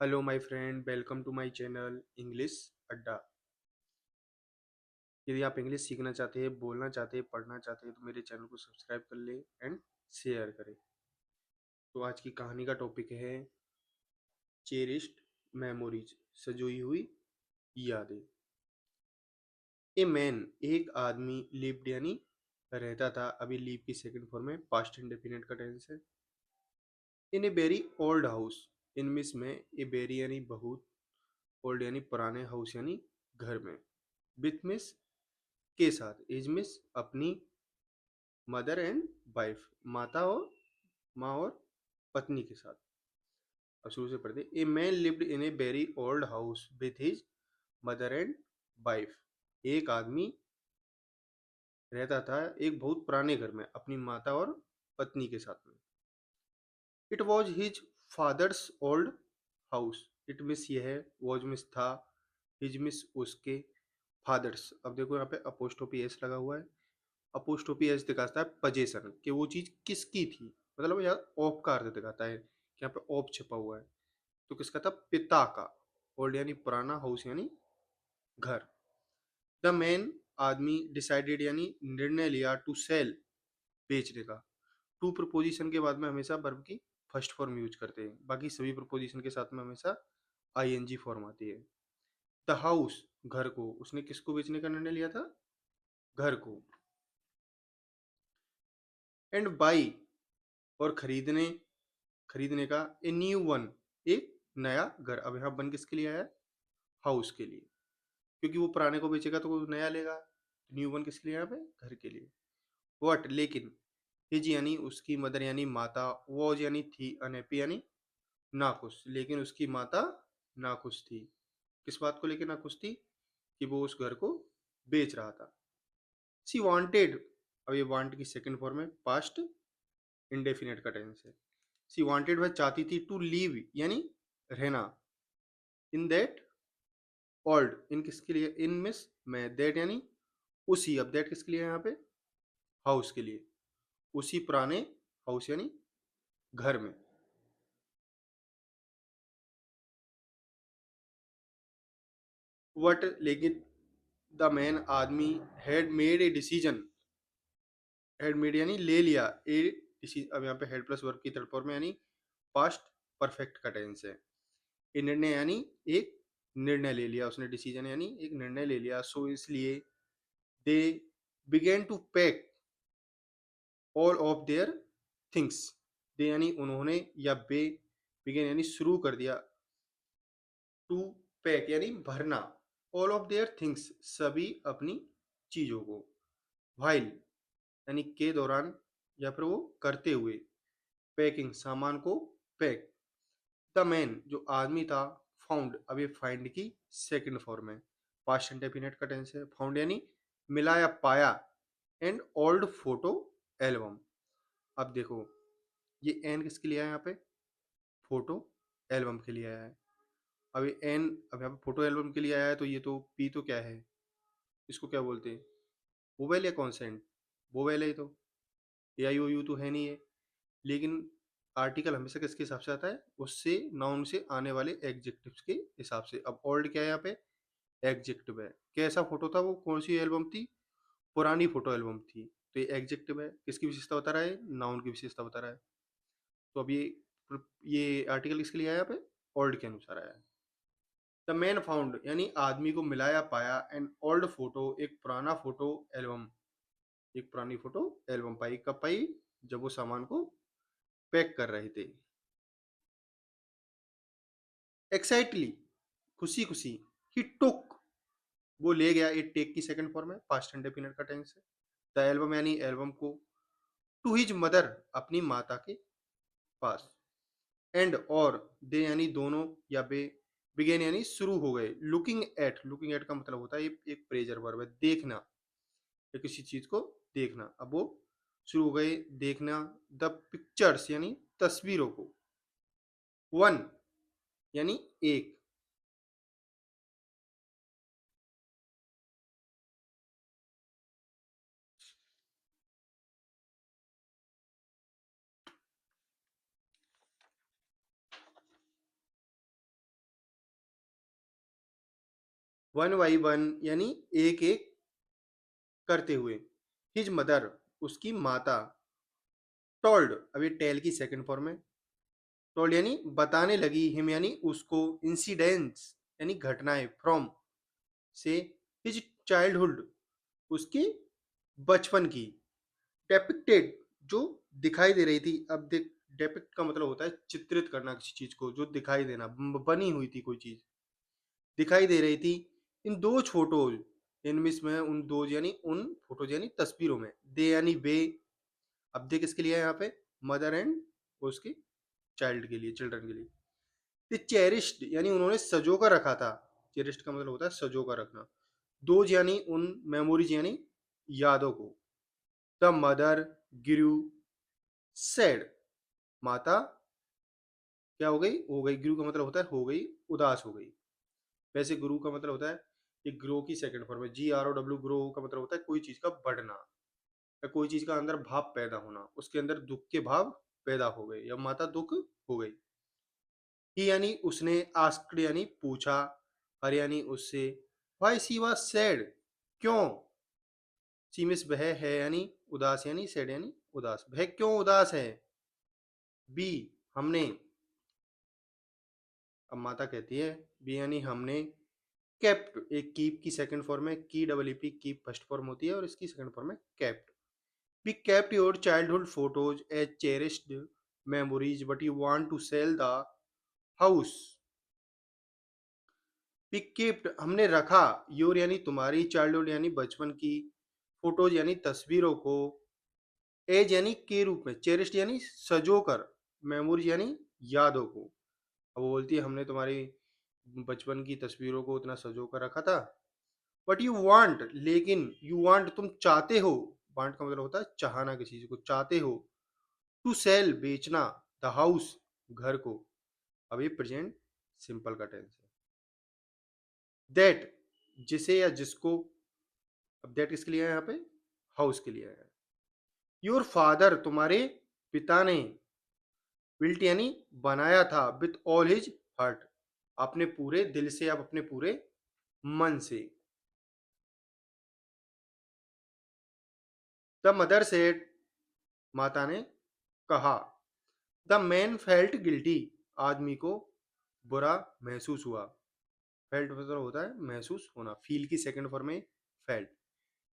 Hello my friend, welcome to my channel English Adda. यदि आप English सीखना चाहते हैं, बोलना चाहते हैं, पढ़ना चाहते हैं तो मेरे चैनल को सब्सक्राइब कर ले एंड शेयर करें। तो आज की कहानी का टॉपिक है चेरिश्ड मेमोरीज, सजोई हुई यादें। ए मैन, एक आदमी लिव्ड यानी रहता था। अभी लीव की सेकंड फॉर्म है, पास्ट इंडेफिनिट का टेंस है। In a very old house, in miss में ए वेरी यानी बहुत, ओल्ड यानी पुराने, हाउस यानी घर में। विथ मिस के साथ, एज मिस अपनी मदर एंड वाइफ, माता और माँ और पत्नी के साथ। अब शुरू से पढ़ते। A man lived in a very old house with his mother and wife. एक आदमी रहता था एक बहुत पुराने घर में अपनी माता और पत्नी के साथ में। It was his father's old house. It miss ये है, वॉज मिस था, हिज मिस उसके, फादर्स। अब देखो यहाँ पे अपोस्ट्रोफी एस लगा हुआ है। अपोस्ट्रोफी एस दिखाता है पजेशन, कि वो चीज किसकी थी। मतलब यार ऑफ का अर्थ दिखाता है कि यहाँ पे ऑफ छिपा हुआ है। तो किसका था? पिता का। ओल्ड यानी पुराना, हाउस यानी घर। द मैन, आदमी, डिसाइडेड यानी निर्णय लिया, टू सेल, बेचने का। टू प्रपोजिशन के बाद में हमेशा वर्ब की फर्स्ट फॉर्म यूज करते हैं, बाकी सभी प्रपोजिशन के साथ में हमेशा आईएनजी फॉर्म आती है। द हाउस, घर को। उसने किसको बेचने का निर्णय लिया था? घर को। एंड बाई, और खरीदने, खरीदने का। ए न्यू वन, एक नया घर। अब यहाँ वन किसके लिए आया? हाउस के लिए, क्योंकि वो पुराने को बेचेगा तो वो नया लेगा। न्यू वन किसके लिए यहाँ पे? घर के लिए। वट, लेकिन। हिज यानी उसकी, मदर यानी माता, वॉज यानी थी, अनहैप्पी यानी नाखुश। लेकिन उसकी माता नाखुश थी। किस बात को लेकर नाखुश थी? कि वो उस घर को बेच रहा था। सी वांटेड, अब ये वांट की सेकंड फॉर्म है, पास्ट इंडेफिनेट का टेंस है। सी वांटेड, वह चाहती थी, टू लीव यानी रहना, इन दैट ओल्ड, इन किसके लिए? इन मिस में, दैट यानी उसी। अब दैट किसके लिए है यहाँ पे? हाउस के लिए। उसी पुराने हाउस यानी घर में। वट, लेकिन। द मैन, आदमी, had made a decision, had made यानी ले लिया, ए डिसीजन। अब यहाँ पे हेड प्लस वर्ब की थर्ड फॉर्म में यानी पास्ट परफेक्ट का टेंस है। ए निर्णय यानी एक निर्णय ले लिया उसने, डिसीजन यानी एक निर्णय ले लिया। सो इसलिए they began to pack all of their things. They यानी उन्होंने, या बे, बिगेन यानी शुरू कर दिया, टू पैक यानी भरना, ऑल ऑफ देयर थिंग्स, सभी अपनी चीजों को। व्हाइल यानी के दौरान, या फिर वो करते हुए। पैकिंग, सामान को पैक। द मैन, जो आदमी था, फाउंड, अब ये फाइंड की सेकंड फॉर्म है, पास्ट इंडेफिनिट का टेंस है। फाउंड यानी मिला या पाया, एंड ओल्ड फोटो एल्बम। अब देखो, ये एन किसके लिए आया यहाँ पे? फोटो एल्बम के लिए आया है। अब ये एन, अब यहाँ पे फोटो एल्बम के लिए आया है, तो ये तो पी तो क्या है? इसको क्या बोलते हैं? वोवेल या कॉन्सेंट? वोवेल है ये तो, ए आई ओ यू तो है नहीं है। लेकिन आर्टिकल हमेशा किसके हिसाब से आता है? उससे, नाउन से आने वाले एग्जेक्टिव्स के हिसाब से। अब ओल्ड क्या है यहाँ पे? एग्जेक्टिव है। कैसा फोटो था वो? कौन सी एल्बम थी? पुरानी फोटो एल्बम थी। तो ये एग्जेक्टिव है, किसकी विशेषता बता रहा है? नाउन की विशेषता बता रहा है। तो अब ये आर्टिकल किसके लिए आया यहाँ पे? ओल्ड के अनुसार आया है। द मैन फाउंड यानी आदमी को मिला या पाया, एन ओल्ड फोटो, एक पुराना फोटो एल्बम, एक पुरानी फोटो एल्बम पाई। कब पाई? जब वो सामान को पैक कर रहे थे। एक्साइटली, खुशी खुशी। ही टुक, वो ले गया। ये टेक की सेकंड फॉर्म है, पास्ट इंडेफिनिट का टेंस है। द एल्बम यानी एल्बम को, टू हिज मदर, अपनी माता के पास। एंड और, दे यानी दोनों या बे, बिगेन यानी शुरू हो गए। लुकिंग एट, लुकिंग एट का मतलब होता है ये एक प्रेजर वर्ब है, देखना, या किसी चीज को देखना। अब वो शुरू हो गए देखना। द पिक्चर्स यानी तस्वीरों को। वन यानी एक। वन बाई वन यानी एक एक करते हुए। हिज मदर उसकी माता, टोल्ड अब ये टेल की सेकंड फॉर्म है। टोल्ड यानी बताने लगी, हिम यानी उसको, इंसिडेंट्स यानी घटनाएं, फ्रॉम से, हिज चाइल्डहुड उसके बचपन की, डेपिक्टेड जो दिखाई दे रही थी। अब देख, डेपिक्ट का मतलब होता है चित्रित करना किसी चीज को, जो दिखाई देना, बनी हुई थी कोई चीज, दिखाई दे रही थी। इन दो फोटोज, इनमें में उन दो यानी उन फोटोज यानी तस्वीरों में, दे यानी वे। अब देख किसके लिए है यहाँ पे, मदर एंड उसके चाइल्ड के लिए, चिल्ड्रन के लिए। द चेरिश्ड यानी उन्होंने सजो कर रखा था। चेरिश्ड का मतलब होता है सजो कर रखना। दोज यानी उन, मेमोरीज यानी यादों को। द मदर गिरू सैड, माता क्या हो गई, गिरू का मतलब होता है हो गई, उदास हो गई। वैसे गुरु का मतलब होता है, ये ग्रो की सेकंड फॉर्म है, GROW, ग्रो का मतलब होता है कोई चीज का बढ़ना, या कोई चीज का अंदर भाव पैदा होना, उसके अंदर दुख के भाव पैदा हो गए, या माता दुख हो गई। ही यानी उसने, आस्क्ड यानी पूछा, हर यानी उससे, वाई सी वाज सैड क्यों, सी मिस वह है यानी उदास, यानी सैड यानी उदास, वह क्यों उदास है। बी हमने, अब माता कहती है, बी यानी हमने, केप्ट, एक कीप की सेकंड फॉर्म है, की double E P, keep first form होती है और इसकी सेकंड फॉर्म है kept. We kept your childhood photos as cherished memories but you want to sell the house. We kept हमने रखा, योर यानी तुम्हारी, चाइल्डहुड यानी बचपन की, फोटोज यानी तस्वीरों को, एज यानी के रूप में, चेरिश्ड यानी सजोकर, मेमोरीज यानी यादों को। अब वो बोलती है हमने तुम्हारी बचपन की तस्वीरों को उतना सजो कर रखा था, बट यू वांट, लेकिन यू वांट तुम चाहते हो, वांट का मतलब होता है चाहना, किसी चीज को चाहते हो, टू सेल बेचना, द हाउस घर को। अब ये प्रेजेंट सिंपल का टेंस है। दैट जिसे या जिसको, अब दैट किसके लिए है यहाँ पे, हाउस के लिए है। योर फादर तुम्हारे पिता ने, बिल्ट यानी बनाया था, विथ ऑल हिज हार्ट अपने पूरे दिल से, अब अपने पूरे मन से। द मदर सेड माता ने कहा, द मैन फेल्ट गिल्टी आदमी को बुरा महसूस हुआ। फेल्ट मतलब होता है महसूस होना, फील की सेकंड फॉर्म में felt.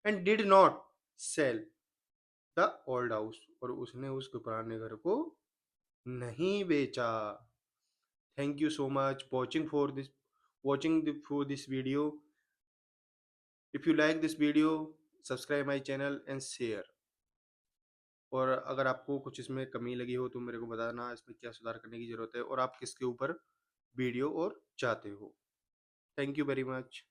And did not sell the old house, और उसने उस पुराने घर को नहीं बेचा। Thank you so much watching for this, for this video. If you like this video, subscribe my channel and share. और अगर आपको कुछ इसमें कमी लगी हो तो मेरे को बताना, इसमें क्या सुधार करने की जरूरत है, और आप किसके ऊपर वीडियो और चाहते हो। Thank you very much.